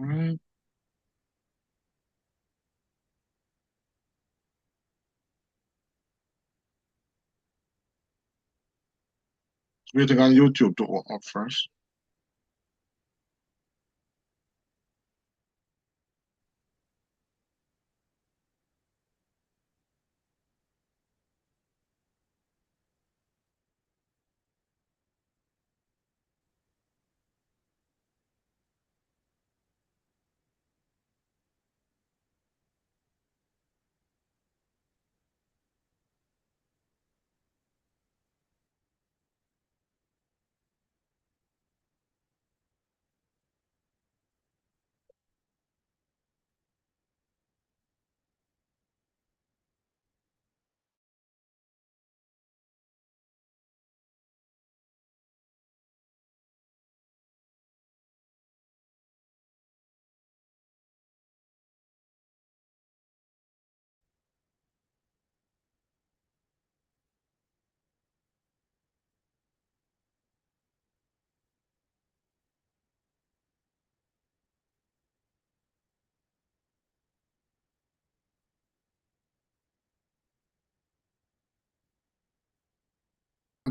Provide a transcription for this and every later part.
Mm, waiting on YouTube to open up first.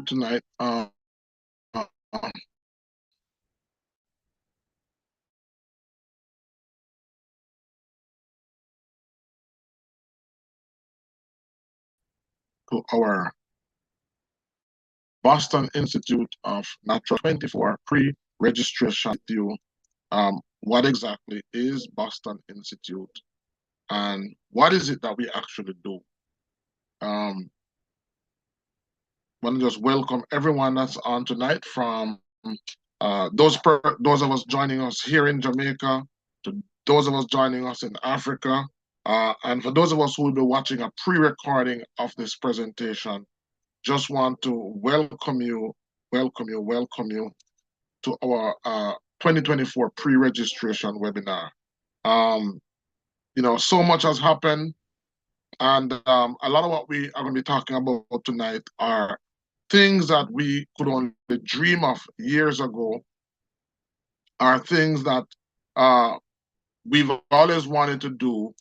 Tonight, to our Boston Institute of Natural 24 pre-registration with you. What exactly is Boston Institute and what is it that we actually do? Um, I want to just welcome everyone that's on tonight from those of us joining us here in Jamaica, to those of us joining us in Africa, and for those of us who will be watching a pre-recording of this presentation. Just want to welcome you to our 2024 pre-registration webinar. Um, so much has happened, and a lot of what we are going to be talking about tonight are things that we could only dream of years ago, are things that uh, we've always wanted to do,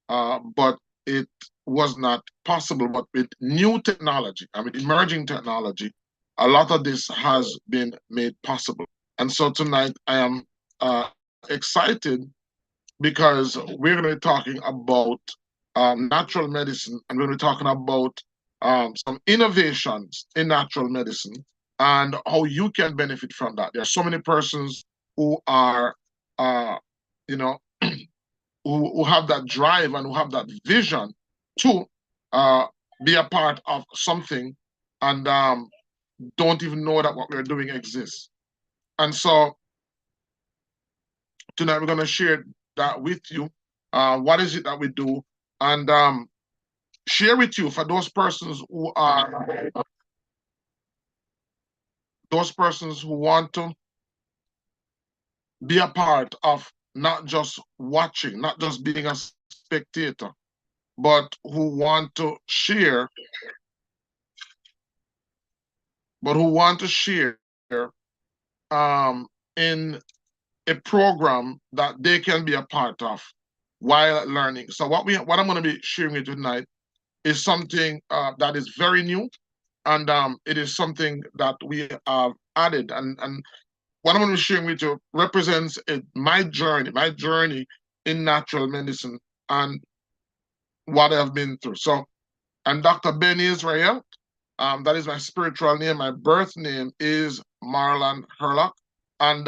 but it was not possible. But with new technology and with emerging technology, a lot of this has been made possible. And so tonight I am excited because we're going to be talking about natural medicine, and we're going to be talking about some innovations in natural medicine and how you can benefit from that. There are so many persons who are, uh, you know, who have that drive and who have that vision to uh, be a part of something and don't even know that what we're doing exists. And so tonight we're going to share that with you. What is it that we do? And share with you for those persons who want to be a part of not just watching, not just being a spectator, but who want to share, but who want to share um, in a program that they can be a part of while learning. So what I'm going to be sharing with you tonight is something that is very new, and it is something that we have added. And what I'm going to be sharing with you represents my journey in natural medicine and what I've been through. So I'm Dr. Ben Israel. That is my spiritual name. My birth name is Marlon Herlock. And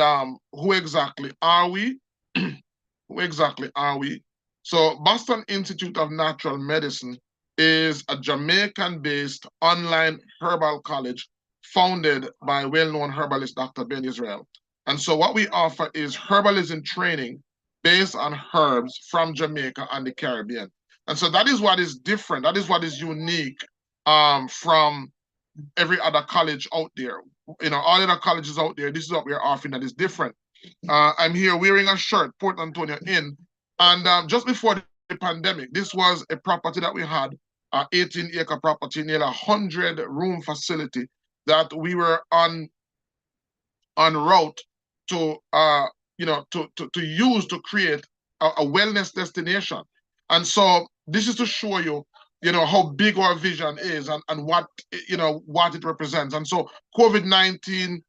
who exactly are we? Who exactly are we? So, Boston Institute of Natural Medicine is a Jamaican based online herbal college founded by well known herbalist Dr. Ben Israel. And so, what we offer is herbalism training based on herbs from Jamaica and the Caribbean. And so, that is what is different, that is what is unique from every other college out there. All other colleges out there, this is what we're offering that is different. I'm here wearing a shirt, Port Antonio Inn. And just before the pandemic, this was a property that we had, 18-acre property, nearly a 100-room facility that we were on route to to use to create a wellness destination. And so this is to show you, how big our vision is, and what, what it represents. And so COVID-19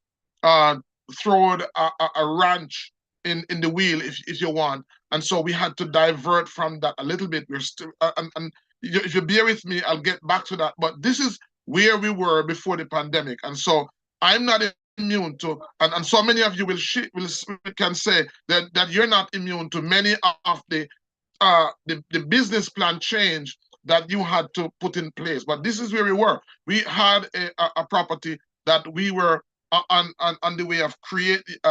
throwed a wrench in the wheel, if you want. And so we had to divert from that a little bit. We're still, and if you bear with me, I'll get back to that. But this is where we were before the pandemic. And so I'm not immune to, and so many of you can say that you're not immune to many of the business plan change that you had to put in place. But this is where we were. We had a property that we were on the way of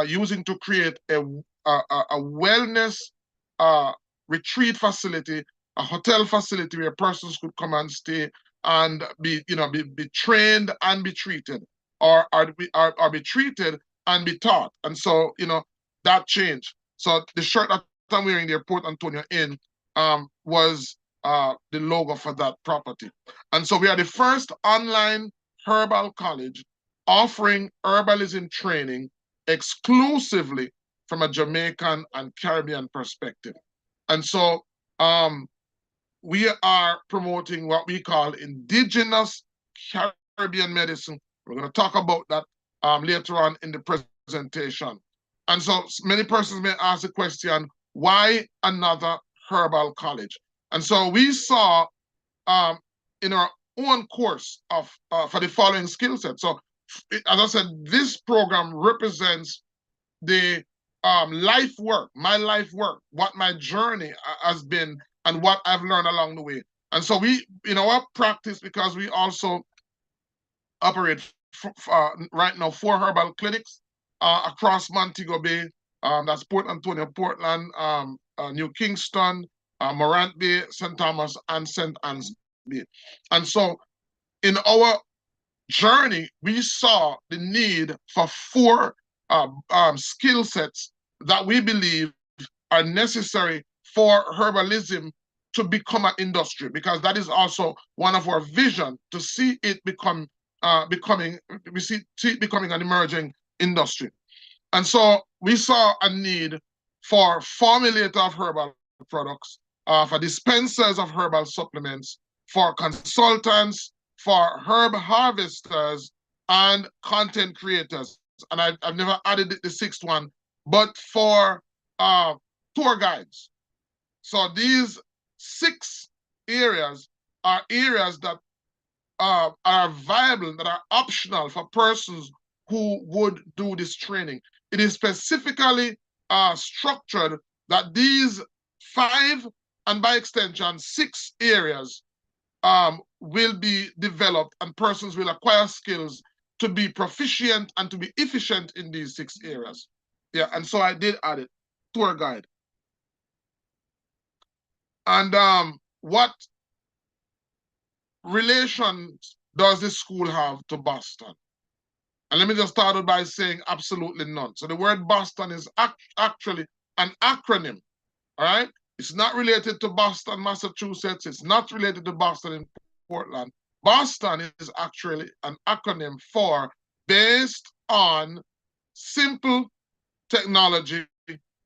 using to create a wellness retreat facility, a hotel facility where persons could come and stay and be trained and be treated, or be treated and be taught. And so, that changed. So the shirt that I'm wearing there, Port Antonio Inn, was the logo for that property. And so we are the first online herbal college offering herbalism training exclusively from a Jamaican and Caribbean perspective. And so we are promoting what we call indigenous Caribbean medicine. We're going to talk about that later on in the presentation. And so many persons may ask the question, why another herbal college? And so we saw in our own course for the following skill set. So as I said, this program represents the life work, my life work, what my journey has been, and what I've learned along the way. And so we, in our practice, because we also operate right now 4 herbal clinics across Montego Bay, that's Port Antonio, Portland, New Kingston, Morant Bay, St. Thomas, and St. Anne's Bay. And so in our journey, we saw the need for 4 skill sets that we believe are necessary for herbalism to become an industry, because that is also one of our vision, to see it becoming an emerging industry. And so we saw a need for formulator of herbal products, for dispensers of herbal supplements, for consultants, for herb harvesters, and content creators. And I've never added the 6th one, but for tour guides. So these 6 areas are areas that are viable, that are optional for persons who would do this training. It is specifically structured that these 5, and by extension 6 areas will be developed, and persons will acquire skills to be proficient and to be efficient in these 6 areas. Yeah, and so I did add it, tour guide. And what relations does this school have to Boston? And let me just start out by saying absolutely none. So the word Boston is actually an acronym, all right? It's not related to Boston, Massachusetts. It's not related to Boston in Portland. Boston is actually an acronym for based on simple technology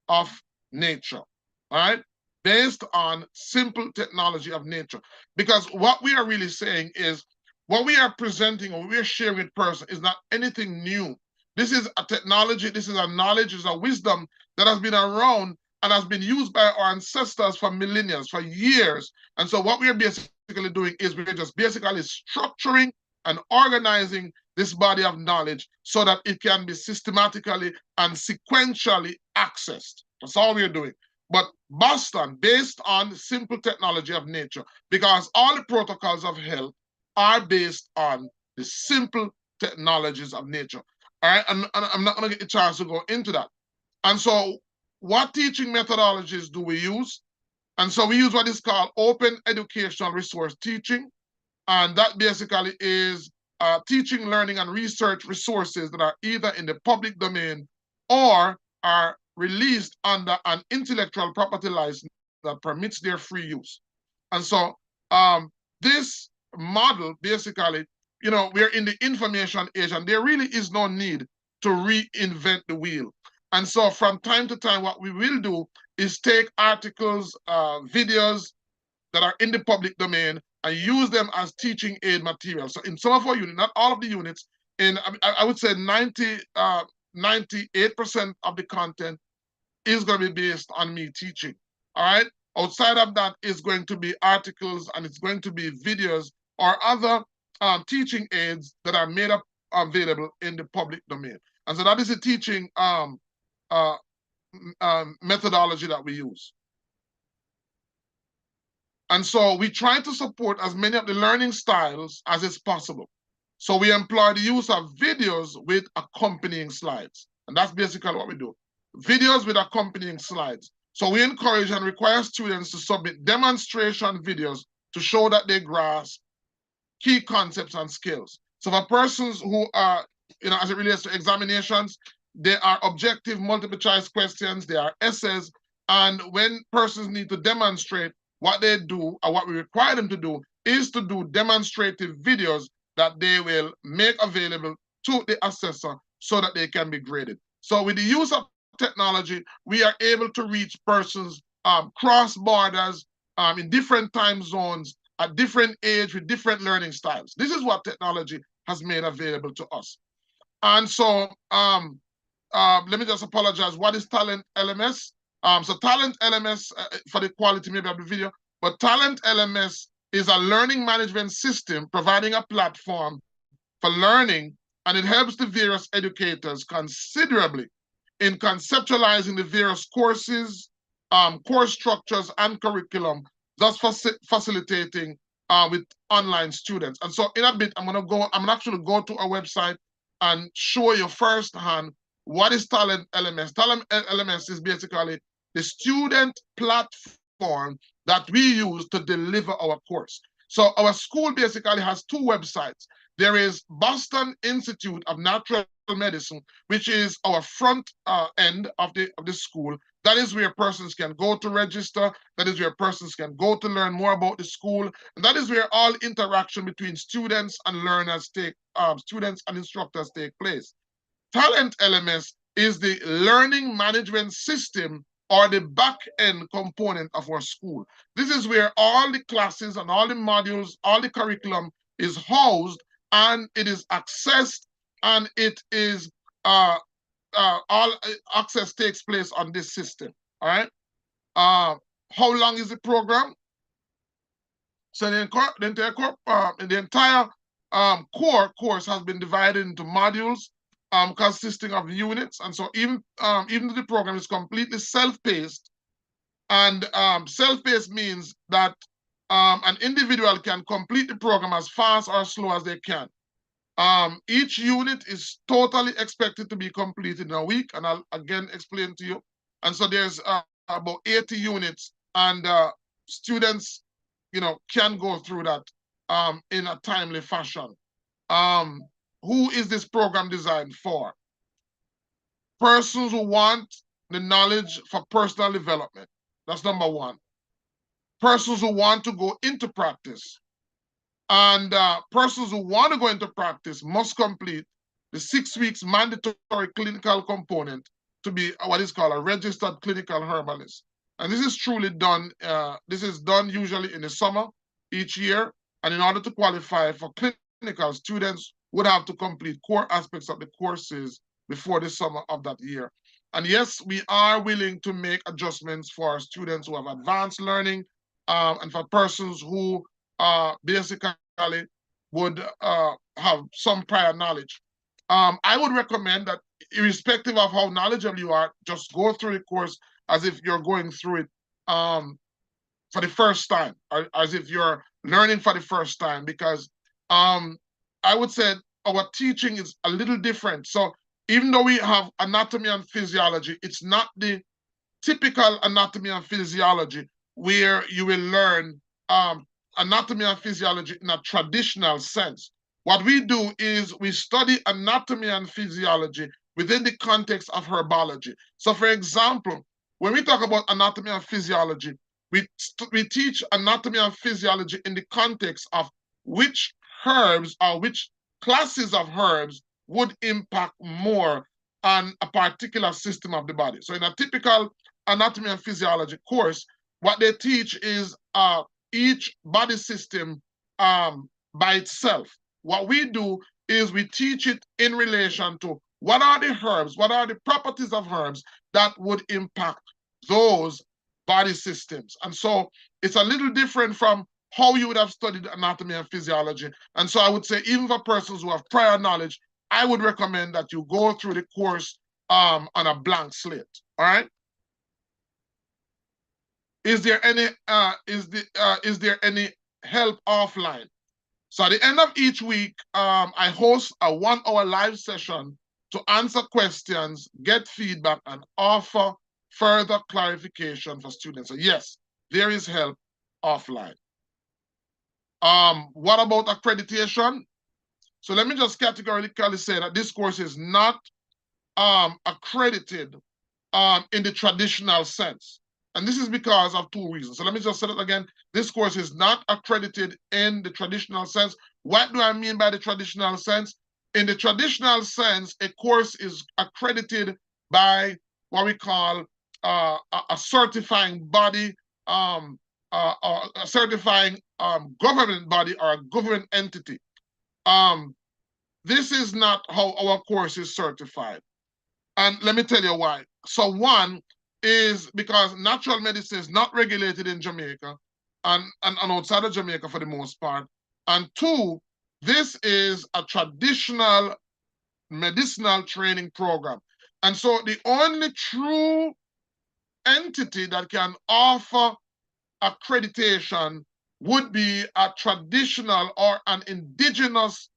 of nature, all right? Based on simple technology of nature. Because what we are really saying is, what we are presenting or we are sharing with person is not anything new. This is a technology, this is a knowledge, this is a wisdom that has been around and has been used by our ancestors for millennia, for years. And so what we are basically doing is we're just basically structuring and organizing this body of knowledge so that it can be systematically and sequentially accessed. That's all we're doing. But Boston, based on simple technology of nature, because all the protocols of health are based on the simple technologies of nature. All right, and I'm not going to get a chance to go into that. And so what teaching methodologies do we use? And so we use what is called open educational resource teaching. And that basically is teaching, learning, and research resources that are either in the public domain or are released under an intellectual property license that permits their free use. And so this model, basically, we're in the information age, and there really is no need to reinvent the wheel. And so from time to time, what we will do is take articles, videos that are in the public domain and use them as teaching aid material. So in some of our units, not all of the units, I would say 98% of the content is going to be based on me teaching. All right. Outside of that is going to be articles, and it's going to be videos or other teaching aids that are made up available in the public domain. And so that is the teaching methodology that we use. And so we try to support as many of the learning styles as is possible. So we employ the use of videos with accompanying slides. And that's basically what we do. Videos with accompanying slides. So we encourage and require students to submit demonstration videos to show that they grasp key concepts and skills. So for persons who are, as it relates to examinations, they are objective multiple choice questions, they are essays, and when persons need to demonstrate what they do or what we require them to do is to do demonstrative videos that they will make available to the assessor so that they can be graded. So with the use of technology, we are able to reach persons cross borders in different time zones at different age with different learning styles. This is what technology has made available to us. And so let me just apologize. What is Talent LMS? So Talent LMS, for the quality maybe of the video, but Talent LMS is a learning management system providing a platform for learning, and it helps the various educators considerably in conceptualizing the various courses, course structures, and curriculum, thus facilitating with online students. And so in a bit, I'm actually go to our website and show you firsthand what is Talent LMS. Talent LMS is basically the student platform that we use to deliver our course. So our school basically has two websites. There is Boston Institute of Natural Medicine, which is our front end of the school. That is where persons can go to register. That is where persons can go to learn more about the school. And that is where all interaction between students and learners students and instructors take place. Talent LMS is the learning management system or the back-end component of our school. This is where all the classes and all the modules, all the curriculum is housed, and it is accessed, and it is all access takes place on this system. All right. How long is the program? So the entire core course has been divided into modules consisting of units. And so even though the program is completely self-paced, and self-paced means that an individual can complete the program as fast or as slow as they can. Each unit is totally expected to be completed in a week, and I'll again explain to you. And so there's about 80 units, and students, can go through that in a timely fashion. Who is this program designed for? Persons who want the knowledge for personal development. That's number one. Persons who want to go into practice. And persons who want to go into practice must complete the 6 weeks mandatory clinical component to be what is called a registered clinical herbalist. And this is truly done, this is done usually in the summer each year. And in order to qualify for clinical, students would have to complete core aspects of the courses before the summer of that year. And yes, we are willing to make adjustments for students who have advanced learning and for persons who basically would have some prior knowledge. I would recommend that irrespective of how knowledgeable you are, just go through the course as if you're going through it for the first time, or as if you're learning for the first time, because I would say our teaching is a little different. So even though we have anatomy and physiology, it's not the typical anatomy and physiology where you will learn anatomy and physiology in a traditional sense. What we do is we study anatomy and physiology within the context of herbology. So for example, when we talk about anatomy and physiology, we teach anatomy and physiology in the context of which herbs or which classes of herbs would impact more on a particular system of the body. So in a typical anatomy and physiology course, what they teach is each body system by itself. What we do is we teach it in relation to what are the herbs, what are the properties of herbs that would impact those body systems. And so it's a little different from how you would have studied anatomy and physiology. And so I would say, even for persons who have prior knowledge, I would recommend that you go through the course on a blank slate. All right. Is there any help offline? So at the end of each week, I host a 1-hour live session to answer questions, get feedback, and offer further clarification for students. So yes, there is help offline. What about accreditation? So let me just categorically say that this course is not accredited in the traditional sense. And this is because of two reasons. So let me just say that again. This course is not accredited in the traditional sense. What do I mean by the traditional sense? In the traditional sense, a course is accredited by what we call a certifying body, a certifying government body or a government entity. This is not how our course is certified. And let me tell you why. So one is because natural medicine is not regulated in Jamaica and outside of Jamaica for the most part. And two, this is a traditional medicinal training program. And so the only true entity that can offer accreditation would be a traditional or an indigenous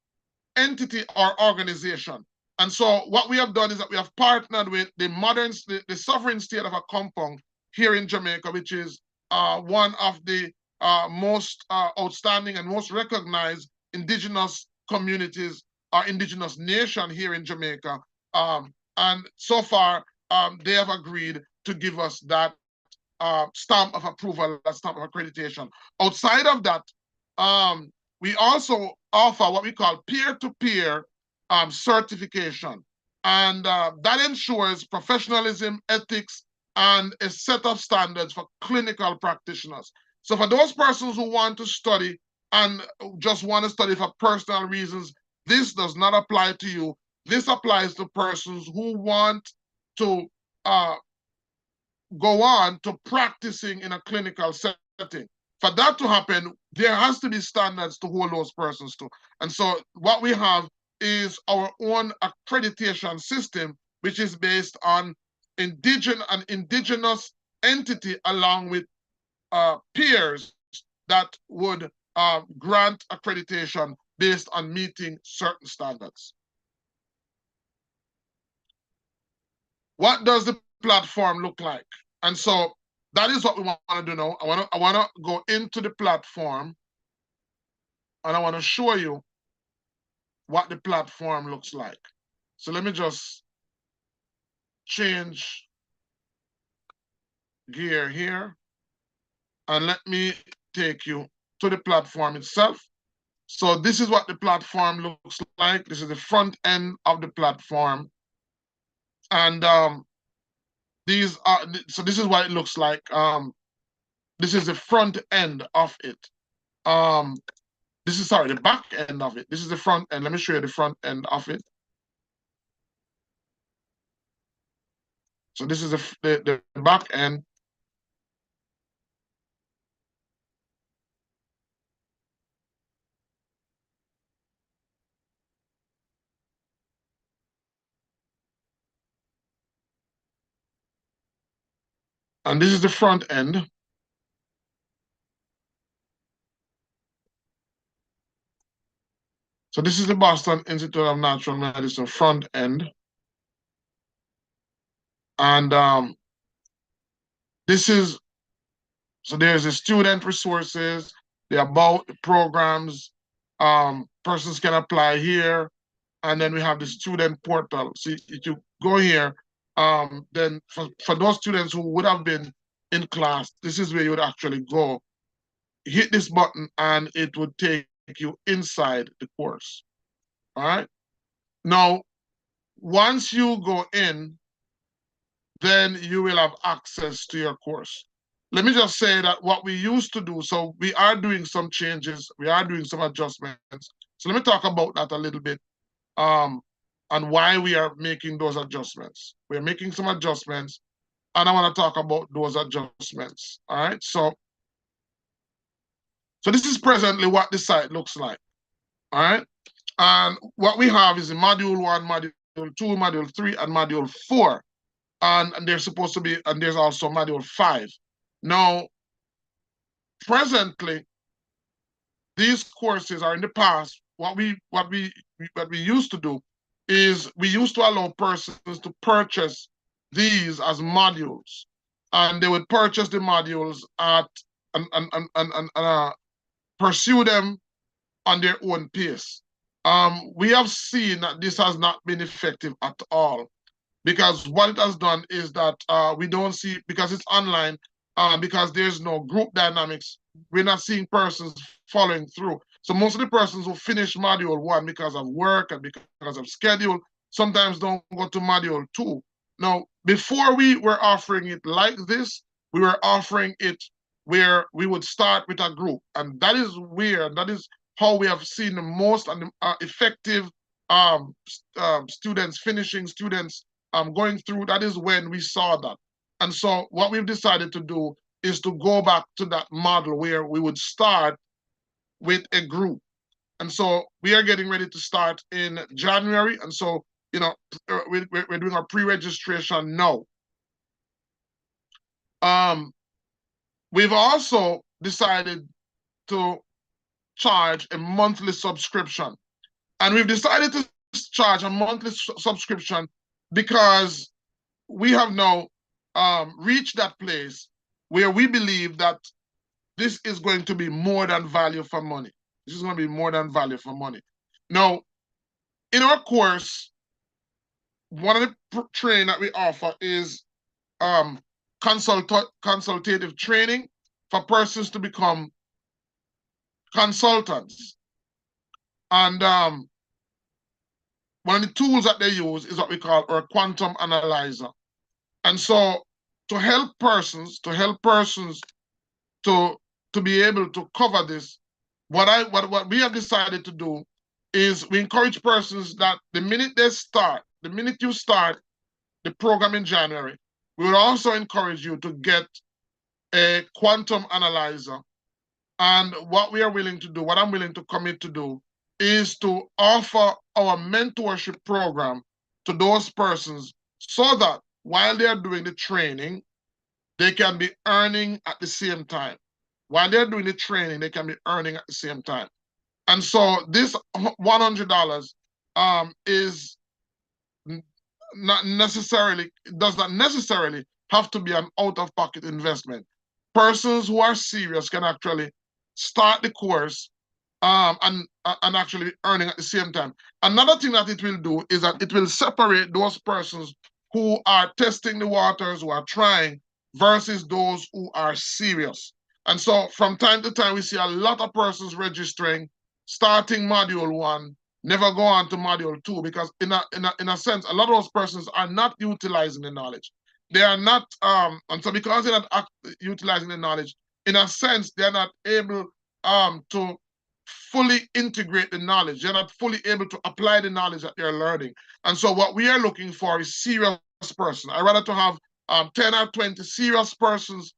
entity or organization. And so what we have done is that we have partnered with the sovereign state of Accompong here in Jamaica, which is one of the most outstanding and most recognized indigenous communities or indigenous nation here in Jamaica. And so far, they have agreed to give us that stamp of approval, that stamp of accreditation. Outside of that, we also offer what we call peer-to-peer certification. And that ensures professionalism, ethics, and a set of standards for clinical practitioners. So for those persons who want to study and just want to study for personal reasons, this does not apply to you. This applies to persons who want to go on to practicing in a clinical setting. For that to happen, there has to be standards to hold those persons to. And so what we have is our own accreditation system, which is based on an indigenous entity along with peers that would grant accreditation based on meeting certain standards. What does the platform look like? And so that is what we want to do now. I want to go into the platform and I want to show you what the platform looks like. So let me just change gear here and let me take you to the platform itself. So this is what the platform looks like. This is the front end of the platform. And these are, so this is what it looks like. This is the front end of it. This is, sorry, the back end of it. This is the front end. Let me show you the front end of it. So this is the back end. And this is the front end. So this is the Boston Institute of Natural Medicine front end. And this is, so there's the student resources, the about, the programs, persons can apply here. And then we have the student portal. So if you go here, then for those students who would have been in class, this is where you would actually go. Hit this button and it would take you inside the course. All right. Now, once you go in, then you will have access to your course. Let me just say that what we used to do, so we are doing some changes, we are doing some adjustments. So let me talk about that a little bit, and why we are making those adjustments. We're making some adjustments, and I want to talk about those adjustments. All right. So this is presently what the site looks like. All right. And what we have is module 1, module 2, module 3, and module 4. And there's supposed to be, and there's also module 5. Now, presently, these courses are in the past. What we used to do is we used to allow persons to purchase these as modules, and they would purchase the modules at and pursue them on their own pace. We have seen that this has not been effective at all, because what it has done is that we don't see, because it's online, because there's no group dynamics, we're not seeing persons following through. So most of the persons who finish module 1 because of work and because of schedule sometimes don't go to module 2. Now, before we were offering it like this, we were offering it where we would start with a group, and that is how we have seen the most and effective students finishing, students going through. That is when we saw that. And so what we've decided to do is to go back to that model where we would start with a group. And so we are getting ready to start in January. And so, you know, we're doing our pre-registration now. We've also decided to charge a monthly subscription. And we've decided to charge a monthly subscription because we have now reached that place where we believe that this is going to be more than value for money. This is going to be more than value for money. Now, in our course, one of the training that we offer is consultative training for persons to become consultants. And one of the tools that they use is what we call our quantum analyzer. And so to help persons to be able to cover this, what we have decided to do is we encourage persons that the minute you start the program in January, we will also encourage you to get a quantum analyzer. And what we are willing to do, what I'm willing to commit to do, is to offer our mentorship program to those persons so that while they are doing the training, they can be earning at the same time. While they're doing the training, they can be earning at the same time. And so this $100 is not necessarily, does not necessarily have to be an out-of-pocket investment. Persons who are serious can actually start the course and actually be earning at the same time. Another thing that it will do is that it will separate those persons who are testing the waters, who are trying, versus those who are serious. And so from time to time, we see a lot of persons registering, starting module 1, never go on to module 2, because in a sense, a lot of those persons are not utilizing the knowledge. They are not, and so because they're not utilizing the knowledge, in a sense, they're not able to fully integrate the knowledge. They're not fully able to apply the knowledge that they're learning. And so what we are looking for is serious person. I'd rather to have 10 or 20 serious persons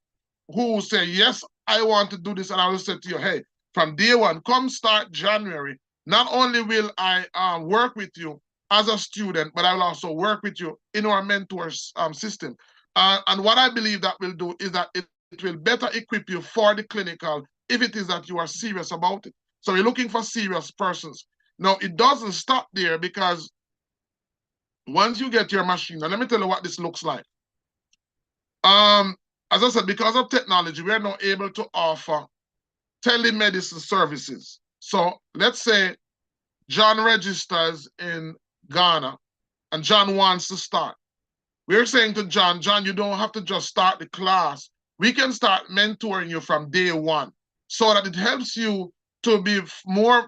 who say, yes, I want to do this. And I will say to you, hey, from day 1, come start January. Not only will I work with you as a student, but I will also work with you in our mentors system. And what I believe that will do is that it will better equip you for the clinical if it is that you are serious about it. So we're looking for serious persons. Now, it doesn't stop there, because once you get your machine, and let me tell you what this looks like. As I said, because of technology, we are now able to offer telemedicine services. So let's say John registers in Ghana and John wants to start. We're saying to John, you don't have to just start the class. We can start mentoring you from day 1 so that it helps you to be more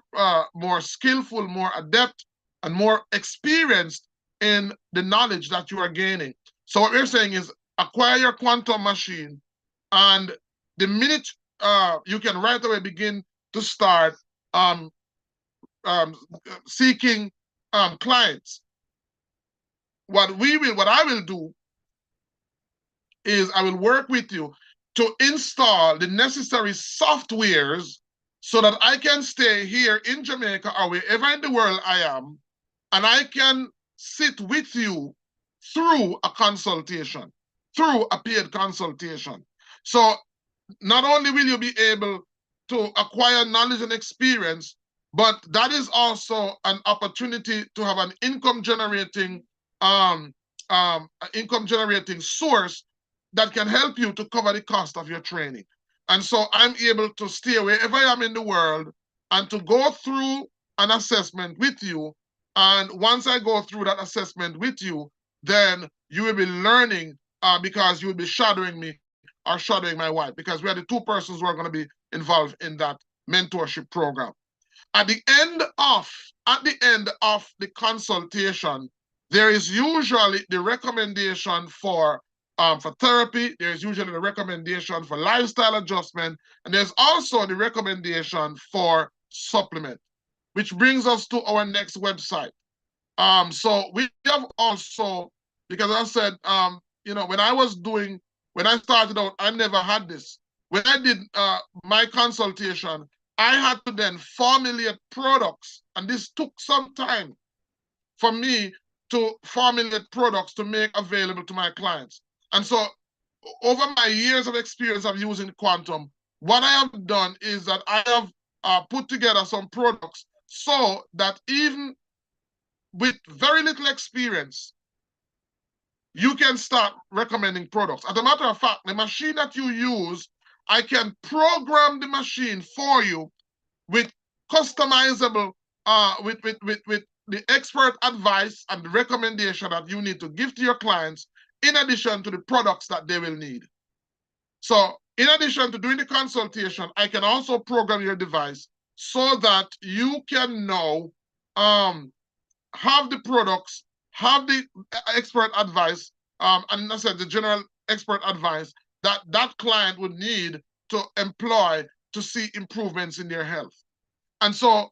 skillful, more adept, and more experienced in the knowledge that you are gaining. So what we're saying is acquire your quantum machine, and the minute you can right away begin to start um, seeking clients. What I will do is I will work with you to install the necessary softwares so that I can stay here in Jamaica or wherever in the world I am, and I can sit with you through a consultation, through a paid consultation. So not only will you be able to acquire knowledge and experience, but that is also an opportunity to have an income generating source that can help you to cover the cost of your training. And so I'm able to stay wherever I am in the world and to go through an assessment with you. And once I go through that assessment with you, then you will be learning because you will be shadowing me or shadowing my wife, because we are the two persons who are going to be involved in that mentorship program. At the end of the consultation, there is usually the recommendation for therapy. There's usually the recommendation for lifestyle adjustment, and there's also the recommendation for supplement, which brings us to our next website. So we have also, because I said, when I started out, I never had this. When I did my consultation, I had to then formulate products, and this took some time for me to formulate products to make available to my clients. And so over my years of experience of using Quantum, what I have done is that I have put together some products so that even with very little experience, you can start recommending products. As a matter of fact, the machine that you use, I can program the machine for you with customizable, with the expert advice and the recommendation that you need to give to your clients, in addition to the products that they will need. So in addition to doing the consultation, I can also program your device so that you can now have the products, have the expert advice, and I said the general expert advice that that client would need to employ to see improvements in their health. And so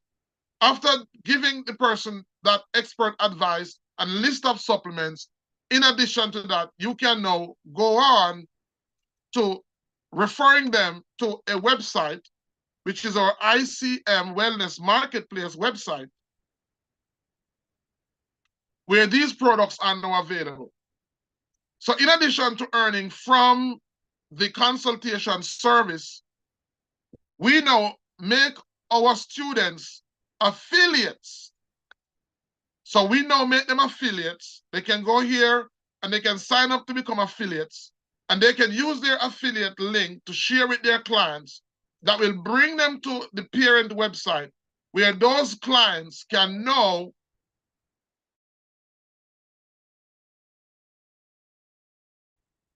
after giving the person that expert advice and list of supplements, in addition to that, you can now go on to referring them to a website, which is our ICM Wellness Marketplace website, where these products are now available. So in addition to earning from the consultation service, we now make our students affiliates. So we now make them affiliates. They can go here and they can sign up to become affiliates, and they can use their affiliate link to share with their clients. That will bring them to the parent website, where those clients can know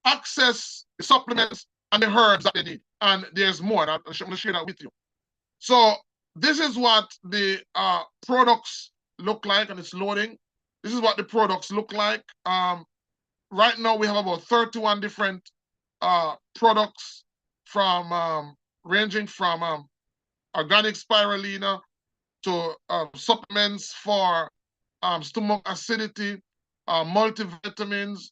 access the supplements and the herbs that they need. And there's more, and I'm going to share that with you. So this is what the products look like, and it's loading. This is what the products look like. Right now, we have about 31 different products, from ranging from organic spirulina to supplements for stomach acidity, multivitamins,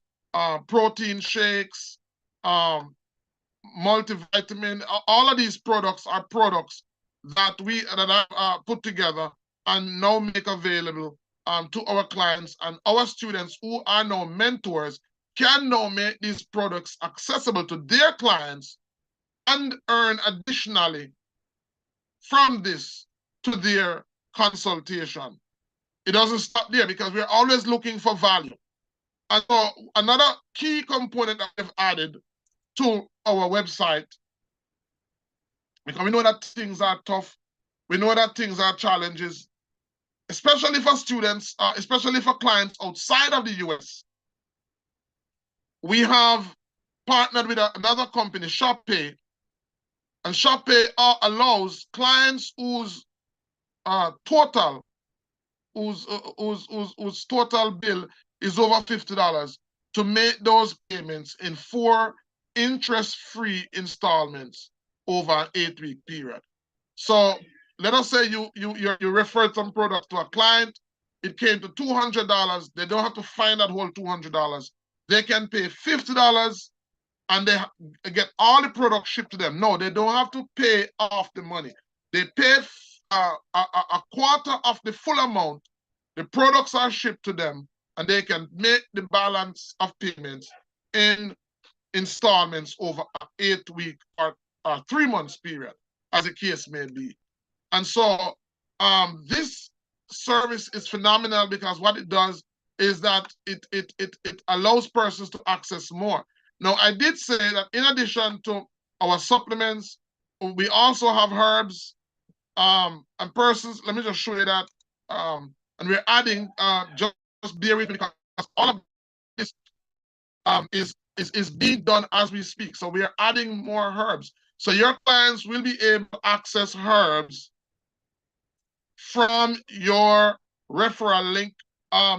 protein shakes, multivitamin. All of these products are products that I put together and now make available to our clients, and our students who are now mentors can now make these products accessible to their clients and earn additionally from this to their consultation. It doesn't stop there, because we're always looking for value. And so another key component that we've added to our website, because we know that things are tough, we know that things are challenges, especially for students, especially for clients outside of the US. We have partnered with another company, ShopPay, and ShopPay allows clients whose total bill is over $50 to make those payments in 4 interest-free installments over an 8-week period. So let us say you referred some product to a client, it came to $200. They don't have to find that whole $200. They can pay $50 and they get all the products shipped to them. No, they don't have to pay off the money. They pay a quarter of the full amount. The products are shipped to them, and they can make the balance of payments in installments over an 8-week or 3 months period, as the case may be. And so this service is phenomenal because what it does is that it allows persons to access more. Now, I did say that in addition to our supplements, we also have herbs and persons. Let me just show you that. And we're adding, just bear with me because all of this is being done as we speak. So we are adding more herbs. So your clients will be able to access herbs from your referral link.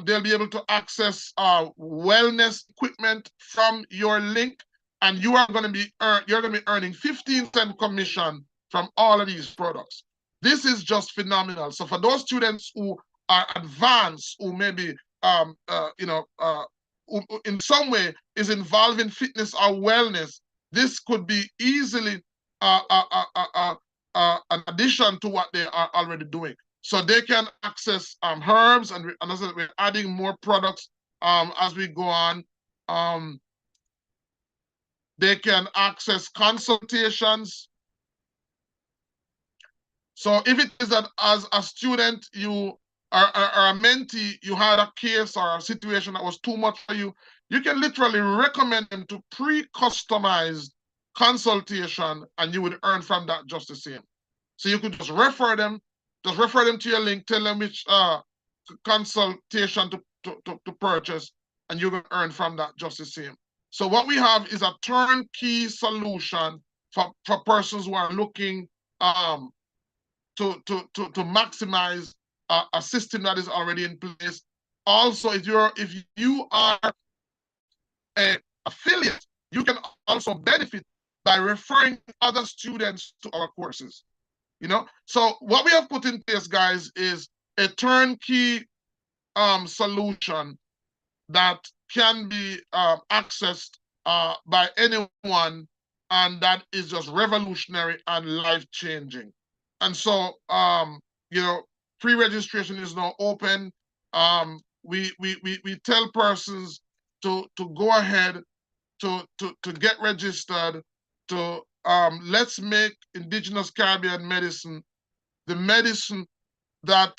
They'll be able to access wellness equipment from your link, and you are going to be earning 15% commission from all of these products. This is just phenomenal. So for those students who are advanced, who maybe who in some way is involved in fitness or wellness, this could be easily an addition to what they are already doing. So they can access herbs, and as I said, we're adding more products as we go on. They can access consultations. So if it is that as a student, you are a mentee, you had a case or a situation that was too much for you, you can literally recommend them to pre-customized consultation, and you would earn from that just the same. So you could just refer them to your link, tell them which consultation to purchase, and you can earn from that just the same. So what we have is a turnkey solution for persons who are looking to maximize a system that is already in place. Also, if you are an affiliate, you can also benefit by referring other students to our courses. So what we have put in place, guys, is a turnkey solution that can be accessed by anyone, and that is just revolutionary and life-changing. And so pre-registration is now open. We tell persons to go ahead to get registered, to let's make Indigenous Caribbean medicine the medicine that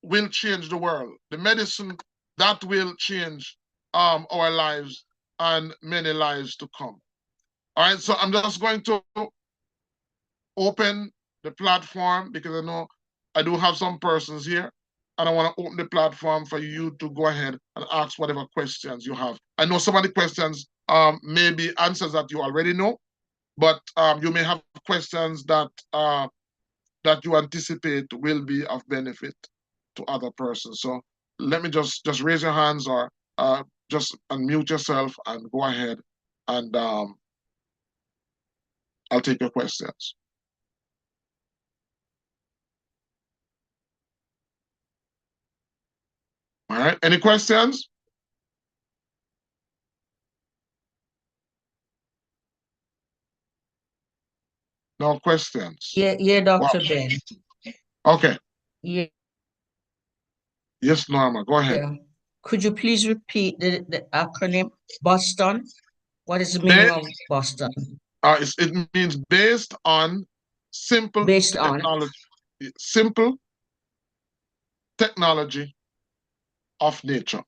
will change the world, the medicine that will change our lives and many lives to come. All right, so I'm just going to open the platform because I know I do have some persons here, and I want to open the platform for you to go ahead and ask whatever questions you have. I know some of the questions may be answers that you already know, but you may have questions that you anticipate will be of benefit to other persons. So let me just raise your hands or just unmute yourself and go ahead, and I'll take your questions. All right, any questions? No questions? Yeah, Dr. Ben. Okay. Yeah. Yes, Norma, go ahead. Yeah. Could you please repeat the acronym Boston? What is the meaning of Boston? It means based on simple technology of nature.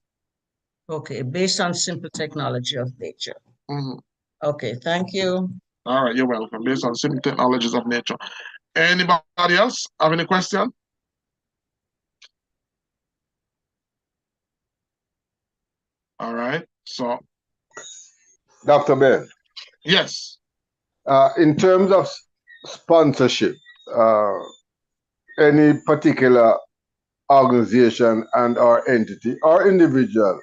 Okay, based on simple technology of nature. Mm-hmm. Okay, thank you. All right, you're welcome. Based on simple technologies of nature. Anybody else have any question? All right, so. Dr. Ben. Yes. In terms of sponsorship, any particular organization and or entity or individual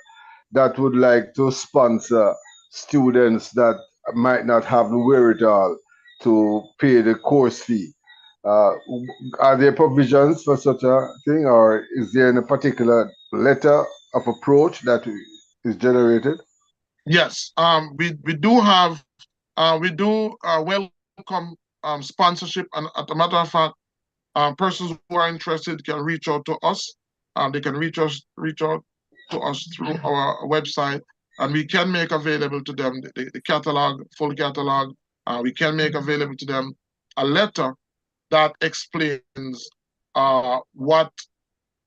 that would like to sponsor students that might not have the wherewithal to pay the course fee. Are there provisions for such a thing, or is there any particular letter of approach that is generated? Yes, we do have welcome sponsorship, and as a matter of fact, persons who are interested can reach out to us. They can reach out to us through our website, and we can make available to them the catalog, full catalog. We can make available to them a letter that explains what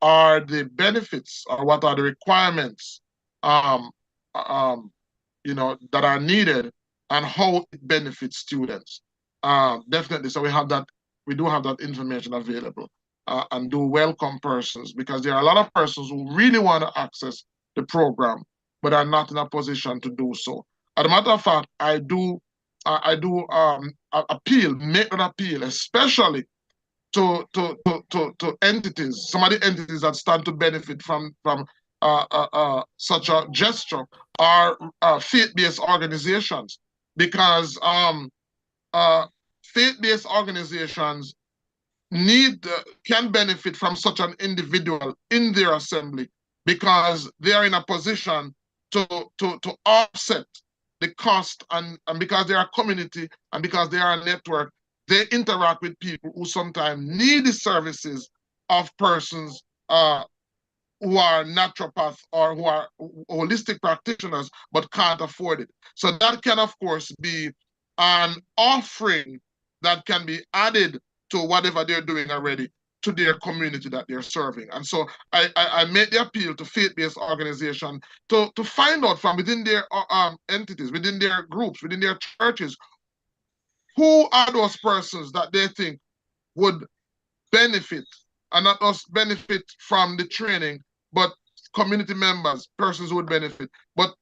are the benefits or what are the requirements um, um, that are needed and how it benefits students. Definitely, so we do have that information available, and do welcome persons, because there are a lot of persons who really want to access the program but are not in a position to do so. As a matter of fact, make an appeal, especially to entities, some of the entities that stand to benefit from such a gesture are faith-based organizations, because faith-based organizations can benefit from such an individual in their assembly, because they are in a position to offset the cost, and because they are a community and because they are a network, they interact with people who sometimes need the services of persons who are naturopaths or who are holistic practitioners but can't afford it. So that can, of course, be an offering that can be added to whatever they're doing already to their community that they're serving. And so I made the appeal to faith-based organizations to find out from within their entities, within their groups, within their churches, who are those persons that they think would benefit, and not just benefit from the training, but community members, persons who would benefit. But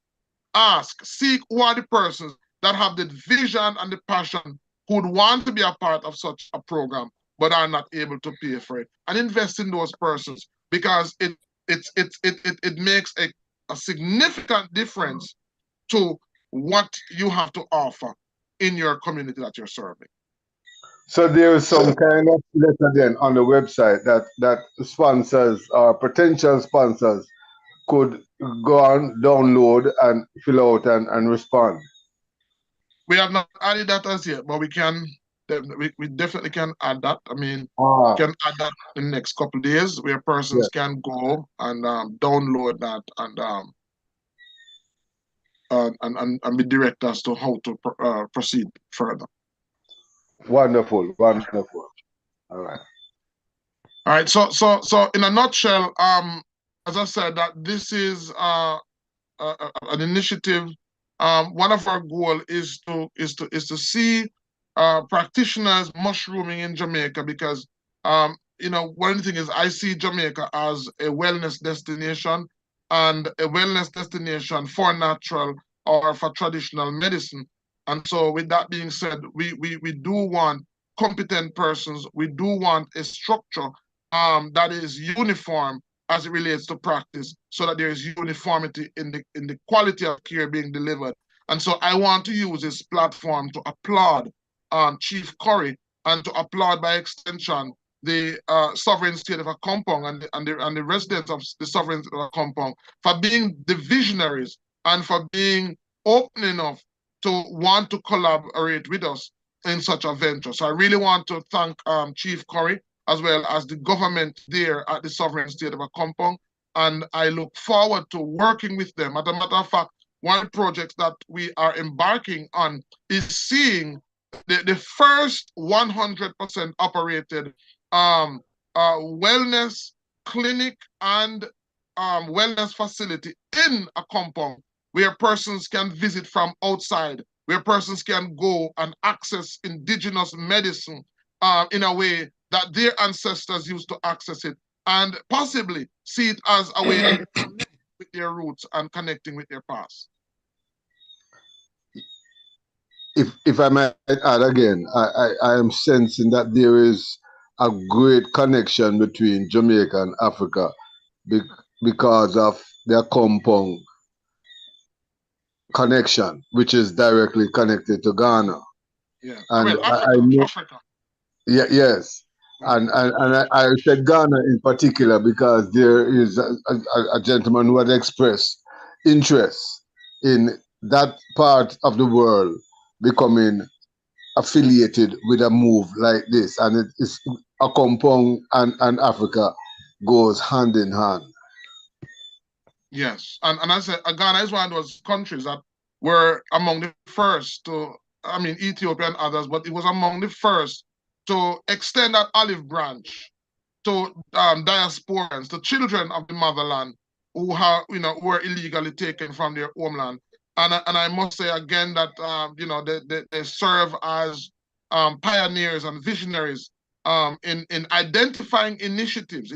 seek who are the persons that have the vision and the passion, who would want to be a part of such a program, but are not able to pay for it, and invest in those persons, because it makes a significant difference to what you have to offer in your community that you're serving. So there is some kind of letter then on the website that sponsors or potential sponsors could go on, download, and fill out and respond. We have not added that as yet, but we definitely can add that. I mean, can add that in the next couple of days, where persons can go and download that and be direct as to how to proceed further. Wonderful. All right. All right. So in a nutshell, as I said, that this is an initiative. One of our goals is to see practitioners mushrooming in Jamaica, because one of the things is, I see Jamaica as a wellness destination, and a wellness destination for natural or for traditional medicine. And so with that being said, we do want competent persons. We do want a structure that is uniform as it relates to practice, so that there is uniformity in the quality of care being delivered. And so I want to use this platform to applaud Chief Curry, and to applaud by extension the sovereign state of Accompong and the residents of the sovereign state of Accompong, for being the visionaries and for being open enough to want to collaborate with us in such a venture. So I really want to thank Chief Curry, as well as the government there at the sovereign state of Accompong, and I look forward to working with them. As a matter of fact, one of the projects that we are embarking on is seeing the first 100% operated wellness clinic and wellness facility in Accompong, where persons can visit from outside, where persons can go and access indigenous medicine in a way that their ancestors used to access it, and possibly see it as a way of connecting with their roots and connecting with their past. If I might add again, I am sensing that there is a great connection between Jamaica and Africa because of their Accompong connection, which is directly connected to Ghana. Yeah. And Well, I Africa, know, Africa. yeah, yes. And I said Ghana in particular because there is a gentleman who had expressed interest in that part of the world becoming affiliated with a move like this. And it is a compound and Africa goes hand in hand. Yes. And I said Ghana is one of those countries that were among the first to, I mean, Ethiopia and others, but it was among the first to extend that olive branch to diasporans, to children of the motherland who have, were illegally taken from their homeland. And I must say again that they serve as pioneers and visionaries in identifying initiatives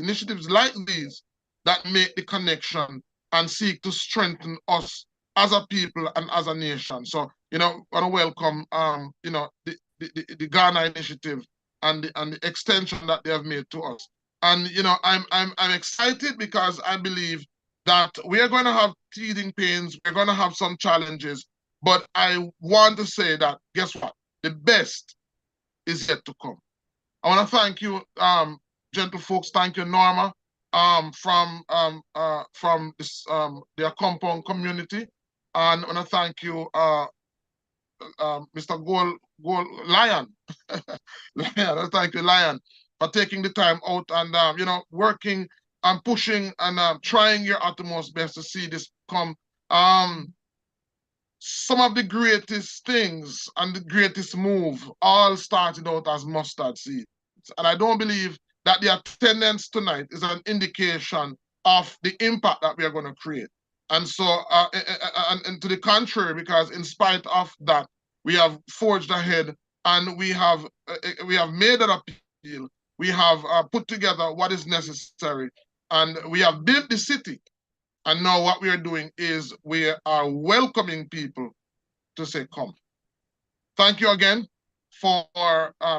like these that make the connection and seek to strengthen us as a people and as a nation. So, I want to welcome the Ghana initiative and the extension that they have made to us. And I'm excited because I believe that we are going to have teething pains, we're going to have some challenges, but I want to say that guess what? The best is yet to come. I want to thank you, gentle folks. Thank you, Norma, from this their compound community, and I want to thank you, Mr. Gold Lion. Lion, thank you, Lion, for taking the time out and working and pushing and trying your utmost best to see this come. Some of the greatest things and the greatest move all started out as mustard seeds. And I don't believe that the attendance tonight is an indication of the impact that we are going to create. And so, and to the contrary, because in spite of that, we have forged ahead and we have made an appeal. We have put together what is necessary, and we have built the city. And now what we are doing is we are welcoming people to say, come. Thank you again for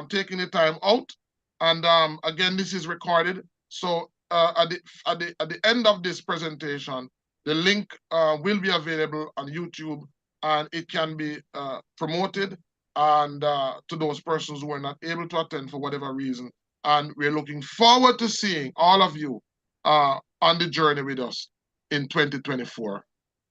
taking the time out. And again, this is recorded. So at the end of this presentation, the link will be available on YouTube, and it can be promoted and to those persons who are not able to attend for whatever reason. And we're looking forward to seeing all of you on the journey with us in 2024.